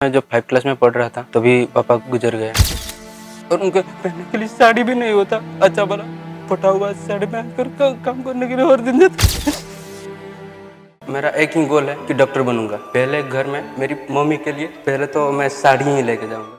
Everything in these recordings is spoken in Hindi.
मैं जब 5 क्लास में पढ़ रहा था तभी पापा गुजर गए और उनके पहनने के लिए साड़ी भी नहीं होता। अच्छा भला फटा हुआ साड़ी पहनकर काम करने के लिए और दिन देता। मेरा एक ही गोल है कि डॉक्टर बनूंगा। पहले घर में मेरी मम्मी के लिए पहले तो मैं साड़ी ही लेके जाऊंगा।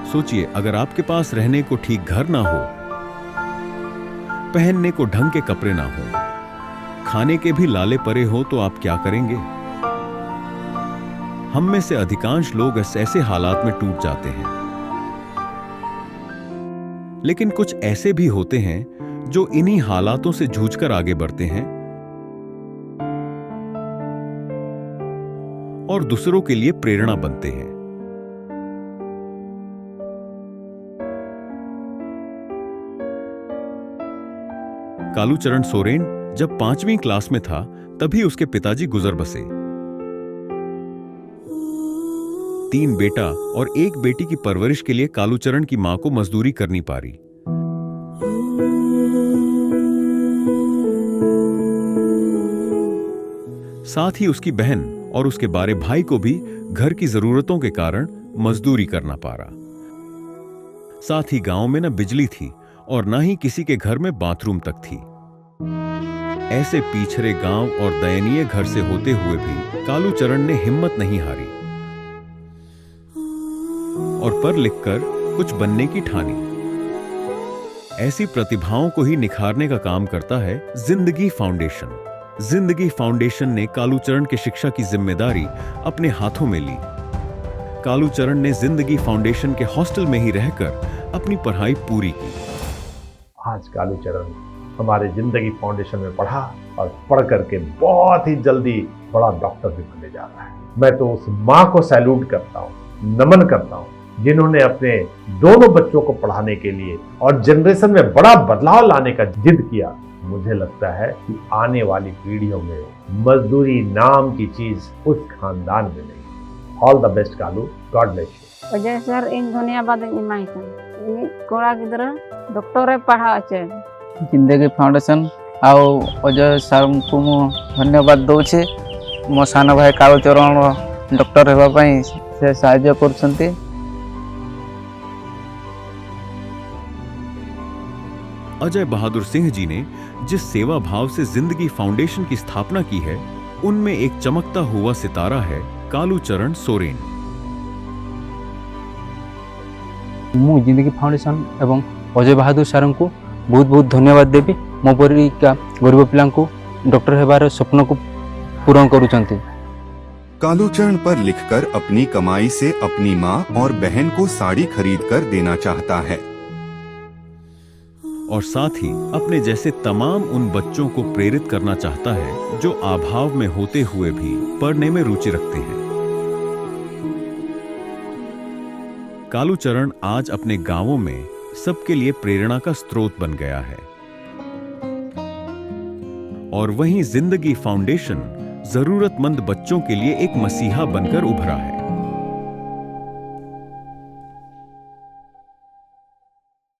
सोचिए, अगर आपके पास रहने को ठीक घर ना हो, पहनने को ढंग के कपड़े ना हो, खाने के भी लाले परे हो तो आप क्या करेंगे? हम में से अधिकांश लोग ऐसे हालात में टूट जाते हैं। लेकिन कुछ ऐसे भी होते हैं जो इन्हीं हालातों से जूझकर आगे बढ़ते हैं और दूसरों के लिए प्रेरणा बनते हैं। कालूचरण सोरेन जब 5वीं क्लास में था तभी उसके पिताजी गुजर बसे। 3 बेटा और 1 बेटी की परवरिश के लिए कालूचरण की मां को मजदूरी करनी पड़ी। साथ ही उसकी बहन और उसके बारे भाई को भी घर की जरूरतों के कारण मजदूरी करना पड़ा। साथ ही गांव में न बिजली थी और न ही किसी के घर में बाथरूम तक थी। ऐसे पिछड़े गांव और दयनीय घर से होते हुए भी कालूचरण ने हिम्मत नहीं हारी और पढ़ लिखकर कुछ बनने की ठानी। ऐसी प्रतिभाओं को ही निखारने का काम करता है जिंदगी फाउंडेशन। जिंदगी फाउंडेशन ने कालूचरण की शिक्षा की जिम्मेदारी अपने हाथों में ली। कालूचरण ने जिंदगी फाउंडेशन के हॉस्टल में ही रहकर अपनी पढ़ाई पूरी की। आज कालूचरण हमारे जिंदगी फाउंडेशन में पढ़ा और पढ़ करके बहुत ही जल्दी बड़ा डॉक्टर भी बनने जा रहा है। मैं तो उस माँ को सैल्यूट करता हूँ, नमन करता हूँ, जिन्होंने अपने दोनों बच्चों को पढ़ाने के लिए और जनरेशन में बड़ा बदलाव लाने का जिद किया। मुझे लगता है कि आने वाली पीढ़ियों में मजदूरी नाम की चीज उस खानदान में नहीं। All the best Kalu, God bless you. Ajay sir इन धन्यवाद इमाई इन कोड़ा गिदरा डॉक्टर पढ़ा अच्छे जिंदगी फाउंडेशन आओ अजय सर को मु धन्यवाद दौचे। मो सान भाई कालूचरण डॉक्टर हेबा पई से सहायता करछंती। अजय बहादुर सिंह जी ने जिस सेवा भाव से जिंदगी फाउंडेशन की स्थापना की है, उनमें एक चमकता हुआ सितारा है कालूचरण सोरेन। मु जिंदगी फाउंडेशन एवं अजय बहादुर सर को बहुत बहुत धन्यवाद देवी। मो परिका गरीब पिला को डॉक्टर हेबार स्वप्न को पूर्ण करूछंती। कालूचरण पर लिखकर अपनी कमाई से अपनी मां और बहन को साड़ी खरीद कर देना चाहता है और साथ ही अपने जैसे तमाम उन बच्चों को प्रेरित करना चाहता है जो अभाव में होते हुए भी पढ़ने में रुचि रखते हैं। कालूचरण आज अपने गांवों में सबके लिए प्रेरणा का स्रोत बन गया है और वहीं जिंदगी फाउंडेशन जरूरतमंद बच्चों के लिए एक मसीहा बनकर उभरा है।